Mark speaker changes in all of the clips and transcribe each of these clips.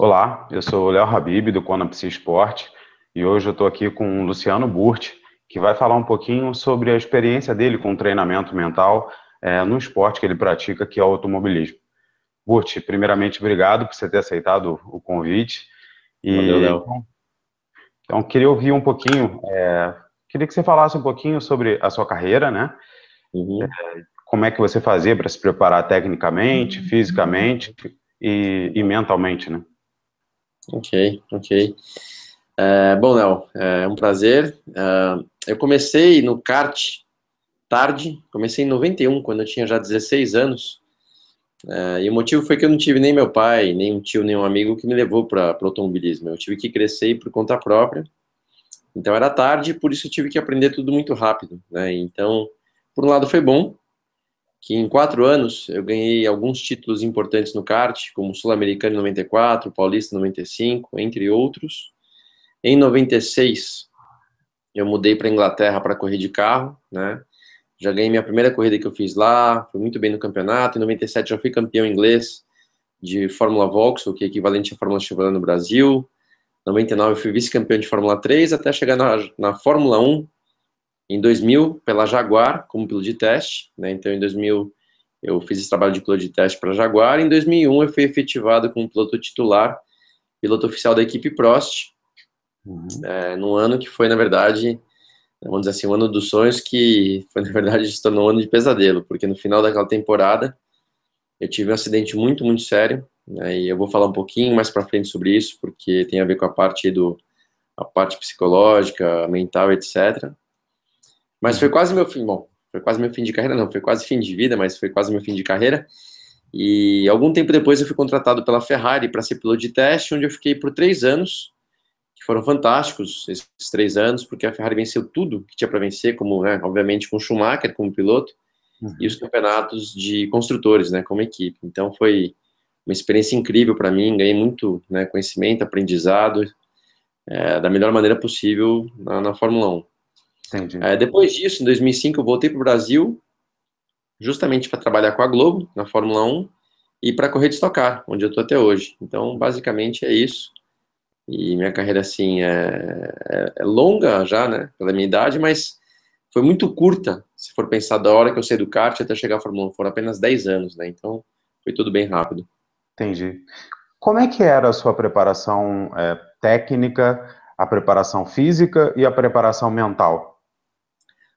Speaker 1: Olá, eu sou o Léo Habib, do Conapsi Esporte, e hoje eu estou aqui com o Luciano Burti, que vai falar um pouquinho sobre a experiência dele com o treinamento mental no esporte que ele pratica, que é o automobilismo. Burti, primeiramente, obrigado por você ter aceitado o convite.
Speaker 2: Valeu,
Speaker 1: E
Speaker 2: Léo.
Speaker 1: então queria ouvir um pouquinho, queria que você falasse um pouquinho sobre a sua carreira, né?
Speaker 2: Uhum.
Speaker 1: Como é que você fazia para se preparar tecnicamente, fisicamente e mentalmente, né?
Speaker 2: Ok, ok. Bom, Léo, é um prazer. Eu comecei no kart tarde, comecei em 91, quando eu tinha já 16 anos. E o motivo foi que eu não tive nem meu pai, nem um tio, nem um amigo que me levou para o automobilismo. Eu tive que crescer por conta própria. Então era tarde, por isso eu tive que aprender tudo muito rápido, né? Então, por um lado foi bom, que em 4 anos eu ganhei alguns títulos importantes no kart, como Sul-Americano em 94, Paulista em 95, entre outros. Em 96, eu mudei para Inglaterra para correr de carro, né? Já ganhei minha primeira corrida que eu fiz lá, fui muito bem no campeonato. Em 97 já fui campeão inglês de Fórmula Vauxhall, que é equivalente à Fórmula Chevrolet no Brasil. Em 99 eu fui vice-campeão de Fórmula 3, até chegar na Fórmula 1 em 2000 pela Jaguar como piloto de teste, né? Então em 2000 eu fiz esse trabalho de piloto de teste para a Jaguar. Em 2001 eu fui efetivado como piloto titular, piloto oficial da equipe Prost,
Speaker 1: Uhum.
Speaker 2: num ano que foi, na verdade, vamos dizer assim, um ano dos sonhos, que foi, na verdade, se tornou um ano de pesadelo, porque no final daquela temporada eu tive um acidente muito, muito sério, né, e eu vou falar um pouquinho mais para frente sobre isso, porque tem a ver com a parte psicológica, mental, etc. Mas foi
Speaker 1: Uhum.
Speaker 2: quase meu fim, bom, foi quase meu fim de carreira, não, foi quase fim de vida, mas foi quase meu fim de carreira. E algum tempo depois eu fui contratado pela Ferrari para ser piloto de teste, onde eu fiquei por 3 anos, que foram fantásticos esses 3 anos, porque a Ferrari venceu tudo que tinha para vencer, como, né, obviamente, com Schumacher como piloto, e os
Speaker 1: Uhum.
Speaker 2: campeonatos de construtores, né, como equipe. Então foi uma experiência incrível para mim, ganhei muito, né, conhecimento, aprendizado, da melhor maneira possível na Fórmula 1.
Speaker 1: Entendi.
Speaker 2: Depois disso, em 2005, eu voltei para o Brasil, justamente para trabalhar com a Globo, na Fórmula 1, e para correr de Stock Car, onde eu estou até hoje. Então, basicamente é isso. E minha carreira, assim, é longa já, né, pela minha idade, mas foi muito curta, se for pensar da hora que eu saí do kart até chegar à Fórmula 1, foram apenas 10 anos, né, então foi tudo bem rápido.
Speaker 1: Entendi. Como é que era a sua preparação técnica, a preparação física e a preparação mental?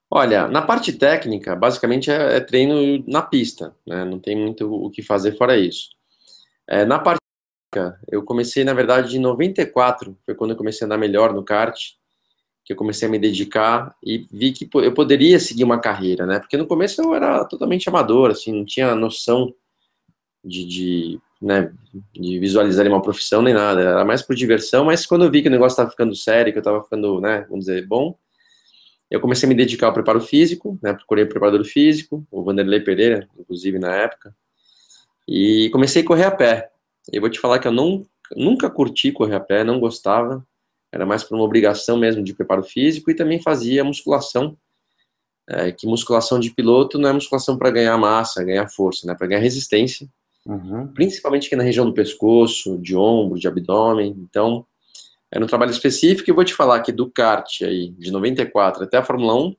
Speaker 2: Olha, na parte técnica, basicamente é treino na pista, né, não tem muito o que fazer fora isso. Na parte técnica, eu comecei, na verdade, em 94, foi quando eu comecei a andar melhor no kart, que eu comecei a me dedicar e vi que eu poderia seguir uma carreira, né? Porque no começo eu era totalmente amador, assim, não tinha noção né, de visualizar uma profissão nem nada, era mais por diversão, mas quando eu vi que o negócio estava ficando sério, que eu estava ficando, né, vamos dizer, bom, eu comecei a me dedicar ao preparo físico, né, procurei um preparador físico, o Vanderlei Pereira, inclusive na época, e comecei a correr a pé. Eu vou te falar que eu nunca curti correr a pé, não gostava, era mais por uma obrigação mesmo de preparo físico e também fazia musculação, que musculação de piloto não é musculação para ganhar massa, ganhar força, né, para ganhar resistência,
Speaker 1: Uhum.
Speaker 2: principalmente aqui na região do pescoço, de ombro, de abdômen. Então, era um trabalho específico e vou te falar que do kart aí, de 94 até a Fórmula 1,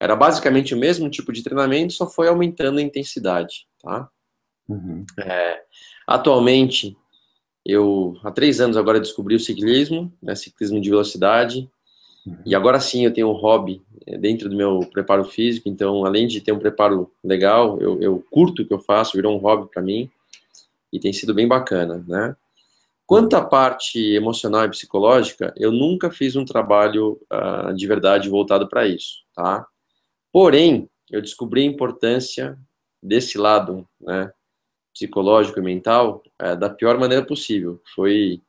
Speaker 2: era basicamente o mesmo tipo de treinamento, só foi aumentando a intensidade, tá?
Speaker 1: Uhum.
Speaker 2: Atualmente, eu há 3 anos agora descobri o ciclismo, né, ciclismo de velocidade, e
Speaker 1: Uhum.
Speaker 2: agora sim eu tenho um hobby dentro do meu preparo físico, então além de ter um preparo legal, eu curto o que eu faço, virou um hobby para mim, e tem sido bem bacana, né? Quanto
Speaker 1: Uhum.
Speaker 2: à parte emocional e psicológica, eu nunca fiz um trabalho de verdade voltado para isso, tá? Porém, eu descobri a importância desse lado, né, psicológico e mental, da pior maneira possível. Foi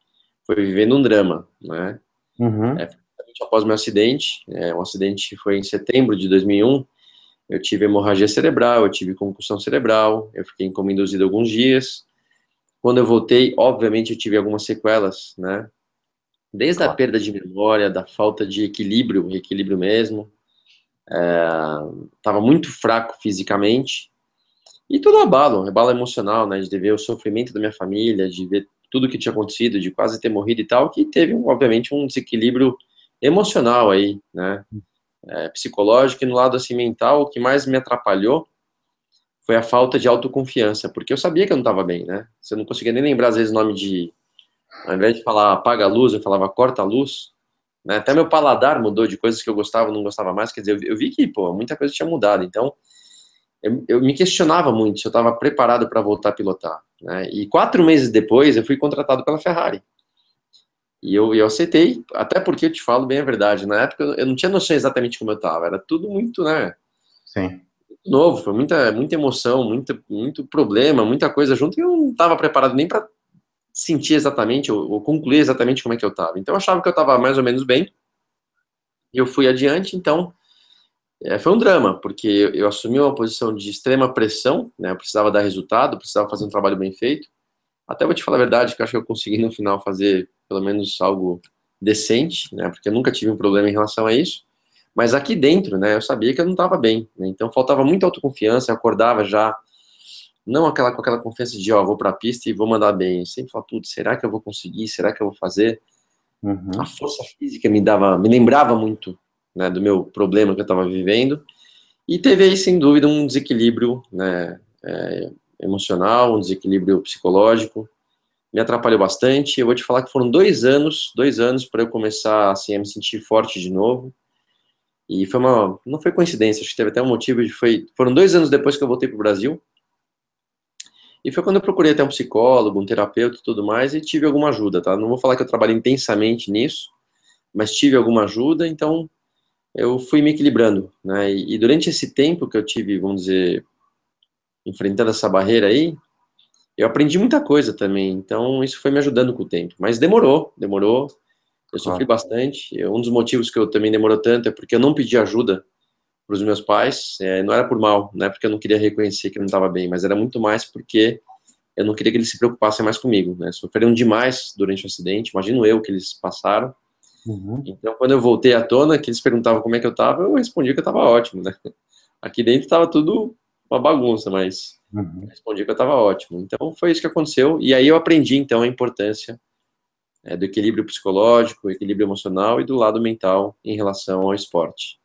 Speaker 2: vivendo um drama, né?
Speaker 1: Uhum.
Speaker 2: Após meu acidente, um acidente que foi em setembro de 2001, eu tive hemorragia cerebral, eu tive concussão cerebral, eu fiquei em coma induzido alguns dias. Quando eu voltei, obviamente, eu tive algumas sequelas, né? Desde a
Speaker 1: Claro.
Speaker 2: perda de memória, da falta de equilíbrio mesmo, estava muito fraco fisicamente, e todo abalo emocional, né, de ver o sofrimento da minha família, de ver tudo que tinha acontecido, de quase ter morrido e tal, que teve, obviamente, um desequilíbrio emocional aí, né? Psicológico e no lado assim mental, o que mais me atrapalhou foi a falta de autoconfiança, porque eu sabia que eu não estava bem, né? Você não conseguia nem lembrar, às vezes, o nome de... Ao invés de falar apaga a luz, eu falava corta a luz, né? Até meu paladar mudou de coisas que eu gostava, não gostava mais, quer dizer, eu vi que, pô, muita coisa tinha mudado, então eu me questionava muito se eu estava preparado para voltar a pilotar, né? E 4 meses depois, eu fui contratado pela Ferrari. E eu aceitei, até porque eu te falo bem a verdade, na época eu não tinha noção exatamente como eu estava, era tudo muito, né?
Speaker 1: Sim.
Speaker 2: Novo, foi muita emoção, muito problema, muita coisa junto, e eu não estava preparado nem para sentir exatamente, ou concluir exatamente como é que eu estava. Então eu achava que eu estava mais ou menos bem, e eu fui adiante, então foi um drama, porque eu assumi uma posição de extrema pressão, né, eu precisava dar resultado, precisava fazer um trabalho bem feito, até vou te falar a verdade, que eu acho que eu consegui no final fazer pelo menos algo decente, né, porque eu nunca tive um problema em relação a isso, mas aqui dentro, né, eu sabia que eu não estava bem, né, então faltava muita autoconfiança, eu acordava já, não com aquela confiança de, ó, vou para a pista e vou mandar bem, eu sempre falo, tudo, será que eu vou conseguir, será que eu vou fazer? A
Speaker 1: Uhum.
Speaker 2: força física me lembrava muito, né, do meu problema que eu estava vivendo, e teve aí, sem dúvida, um desequilíbrio, né, emocional, um desequilíbrio psicológico, me atrapalhou bastante. Eu vou te falar que foram 2 anos para eu começar assim, a me sentir forte de novo. E não foi coincidência, acho que teve até um motivo foram 2 anos depois que eu voltei para o Brasil. E foi quando eu procurei até um psicólogo, um terapeuta e tudo mais, e tive alguma ajuda, tá? Não vou falar que eu trabalhei intensamente nisso, mas tive alguma ajuda, então eu fui me equilibrando, né? E durante esse tempo que eu tive, vamos dizer, enfrentando essa barreira aí, eu aprendi muita coisa também, então isso foi me ajudando com o tempo. Mas demorou. Eu sofri
Speaker 1: Claro.
Speaker 2: bastante. Um dos motivos que eu também demorou tanto é porque eu não pedi ajuda para os meus pais. Não era por mal, não é porque eu não queria reconhecer que eu não estava bem, mas era muito mais porque eu não queria que eles se preocupassem mais comigo, né? Sofreram demais durante o acidente, imagino eu que eles passaram.
Speaker 1: Uhum.
Speaker 2: Então, quando eu voltei à tona, que eles perguntavam como é que eu estava, eu respondi que eu estava ótimo, né? Aqui dentro estava tudo uma bagunça, mas
Speaker 1: Uhum.
Speaker 2: respondi que eu estava ótimo. Então foi isso que aconteceu. E aí eu aprendi então a importância do equilíbrio psicológico, equilíbrio emocional e do lado mental em relação ao esporte.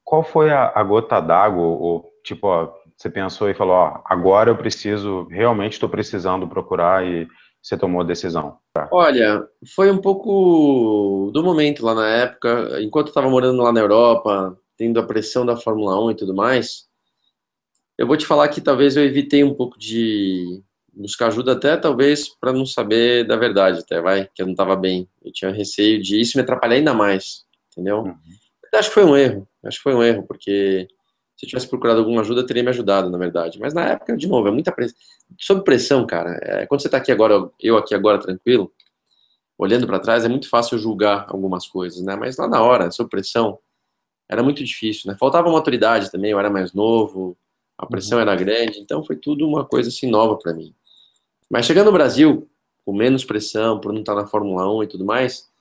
Speaker 1: Qual foi a gota d'água, ou tipo, ó, você pensou e falou, ó, agora eu preciso, realmente estou precisando procurar e você tomou a decisão?
Speaker 2: Olha, foi um pouco do momento lá na época, enquanto eu estava morando lá na Europa, tendo a pressão da Fórmula 1 e tudo mais, eu vou te falar que talvez eu evitei um pouco de buscar ajuda até talvez para não saber da verdade até, vai, que eu não estava bem. Eu tinha receio de isso me atrapalhar ainda mais, entendeu?
Speaker 1: Uhum.
Speaker 2: Acho que foi um erro, porque se eu tivesse procurado alguma ajuda, teria me ajudado, na verdade. Mas na época, de novo, é muita pressão. Sob pressão, cara, quando você tá aqui agora, eu aqui agora tranquilo, olhando para trás, é muito fácil julgar algumas coisas, né? Mas lá na hora, sob pressão, era muito difícil, né? Faltava maturidade também, eu era mais novo, a pressão
Speaker 1: Uhum.
Speaker 2: era grande, então foi tudo uma coisa assim nova para mim. Mas chegando no Brasil, com menos pressão, por não estar na Fórmula 1 e tudo mais,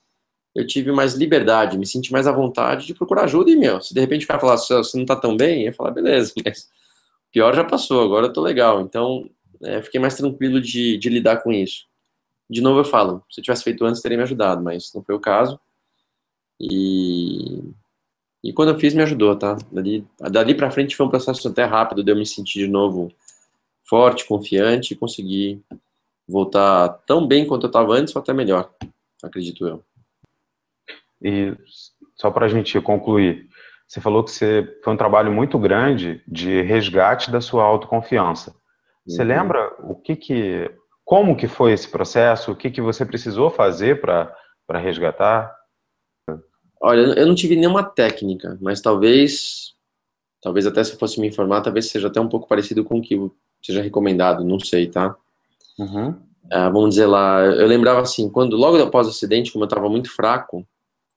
Speaker 2: eu tive mais liberdade, me senti mais à vontade de procurar ajuda e, meu, se de repente o cara falar, você não tá tão bem, eu ia falar, beleza, mas pior já passou, agora eu tô legal. Então, fiquei mais tranquilo de lidar com isso. De novo eu falo, se eu tivesse feito antes, teria me ajudado, mas não foi o caso. E, e quando eu fiz, me ajudou, tá? Dali pra frente foi um processo até rápido, de eu me sentir de novo forte, confiante e conseguir voltar tão bem quanto eu estava antes ou até melhor, acredito eu.
Speaker 1: E só para a gente concluir, você falou que foi um trabalho muito grande de resgate da sua autoconfiança. Você
Speaker 2: Uhum.
Speaker 1: lembra como que foi esse processo? O que você precisou fazer para resgatar?
Speaker 2: Olha, eu não tive nenhuma técnica, mas talvez até se eu fosse me informar, talvez seja até um pouco parecido com o que seja recomendado, não sei, tá?
Speaker 1: Uhum.
Speaker 2: Vamos dizer lá, eu lembrava assim, quando logo após o acidente, como eu estava muito fraco,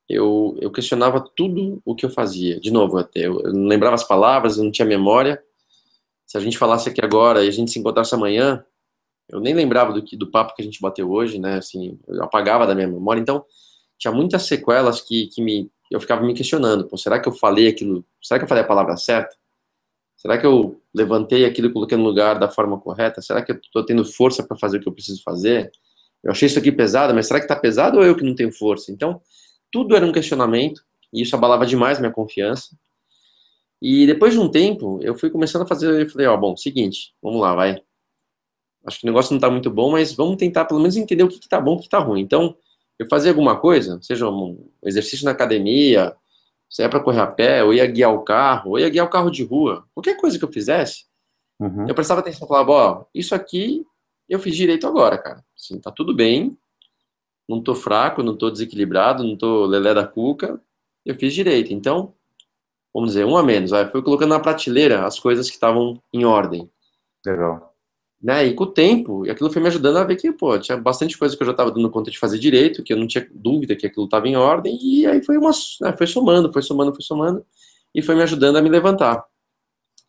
Speaker 2: eu questionava tudo o que eu fazia. De novo, eu não lembrava as palavras, eu não tinha memória. Se a gente falasse aqui agora e a gente se encontrasse amanhã, eu nem lembrava do papo que a gente bateu hoje, né? Assim, eu apagava da minha memória. Então, tinha muitas sequelas eu ficava me questionando. Pô, será que eu falei aquilo? Será que eu falei a palavra certa? Será que eu levantei aquilo e coloquei no lugar da forma correta? Será que eu estou tendo força para fazer o que eu preciso fazer? eu achei isso aqui pesado, mas será que tá pesado ou eu que não tenho força? Então, tudo era um questionamento, e isso abalava demais minha confiança. E depois de um tempo, eu fui começando a fazer, eu falei, ó, bom, seguinte, vamos lá, vai. Acho que o negócio não tá muito bom, mas vamos tentar pelo menos entender o que que tá bom e o que tá ruim. Então, eu fazia alguma coisa, seja um exercício na academia, se é para correr a pé, ou ia guiar o carro, ou ia guiar o carro de rua, qualquer coisa que eu fizesse, eu
Speaker 1: Uhum.
Speaker 2: prestava atenção e falava, ó, isso aqui eu fiz direito agora, cara. Assim, tá tudo bem, não tô fraco, não tô desequilibrado, não tô lelé da cuca, eu fiz direito. Então, vamos dizer, um a menos. Aí fui colocando na prateleira as coisas que estavam em ordem,
Speaker 1: Legal.
Speaker 2: né? E com o tempo, e aquilo foi me ajudando a ver que, pô, tinha bastante coisa que eu já estava dando conta de fazer direito, que eu não tinha dúvida que aquilo estava em ordem, e aí foi né, foi somando, foi somando, foi somando, e foi me ajudando a me levantar.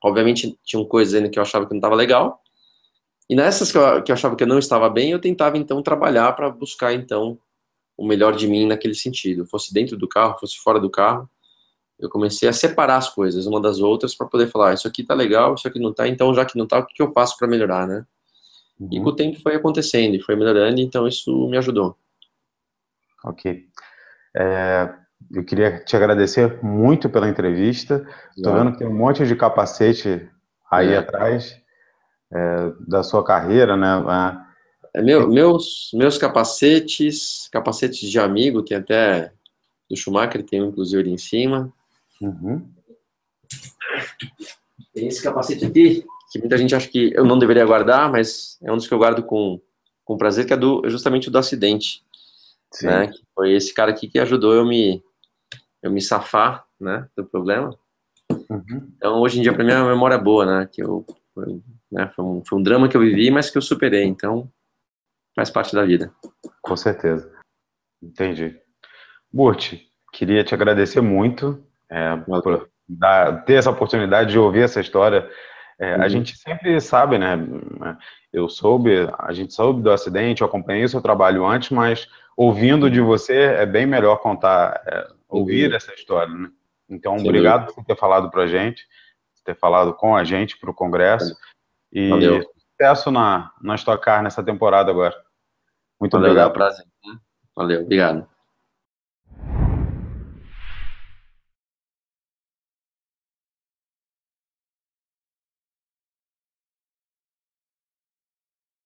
Speaker 2: Obviamente, tinham coisas ainda que eu achava que não estava legal, e nessas que eu achava que eu não estava bem, eu tentava, então, trabalhar para buscar, então, o melhor de mim naquele sentido. Fosse dentro do carro, fosse fora do carro, eu comecei a separar as coisas uma das outras para poder falar, isso aqui tá legal, isso aqui não tá, então já que não tá, o que que eu faço para melhorar, né? E com o
Speaker 1: Uhum.
Speaker 2: tempo foi acontecendo e foi melhorando, então isso me ajudou.
Speaker 1: Ok. É, eu queria te agradecer muito pela entrevista. Estou vendo
Speaker 2: Já.
Speaker 1: que tem um monte de capacete aí
Speaker 2: É.
Speaker 1: atrás da sua carreira, né?
Speaker 2: Meus capacetes, capacetes de amigo, tem até do Schumacher, tem um inclusive ali em cima.
Speaker 1: Uhum.
Speaker 2: Tem esse capacete aqui, que muita gente acha que eu não deveria guardar, mas é um dos que eu guardo com prazer, que é justamente o do acidente, né?
Speaker 1: Sim.
Speaker 2: Que foi esse cara aqui que ajudou eu me safar, né, do problema.
Speaker 1: Uhum.
Speaker 2: Então, hoje em dia, para mim, é uma memória boa, né? Né, foi um drama que eu vivi, mas que eu superei. Então, faz parte da vida.
Speaker 1: Com certeza. Entendi. Burt, queria te agradecer muito
Speaker 2: Valeu.
Speaker 1: por ter essa oportunidade de ouvir essa história. A
Speaker 2: Uhum.
Speaker 1: gente sempre sabe, né? A gente soube do acidente, eu acompanhei o seu trabalho antes, mas ouvindo de
Speaker 2: Uhum.
Speaker 1: você é bem melhor contar,
Speaker 2: Sem
Speaker 1: ouvir
Speaker 2: dúvida.
Speaker 1: essa história, né? Então,
Speaker 2: Sem dúvida.
Speaker 1: obrigado por ter falado para a gente, ter falado com a gente para o Congresso e
Speaker 2: Valeu.
Speaker 1: sucesso na Stock Car nessa temporada agora. Muito
Speaker 2: Valeu, Léo.
Speaker 1: obrigado.
Speaker 2: Prazer. Valeu. Obrigado.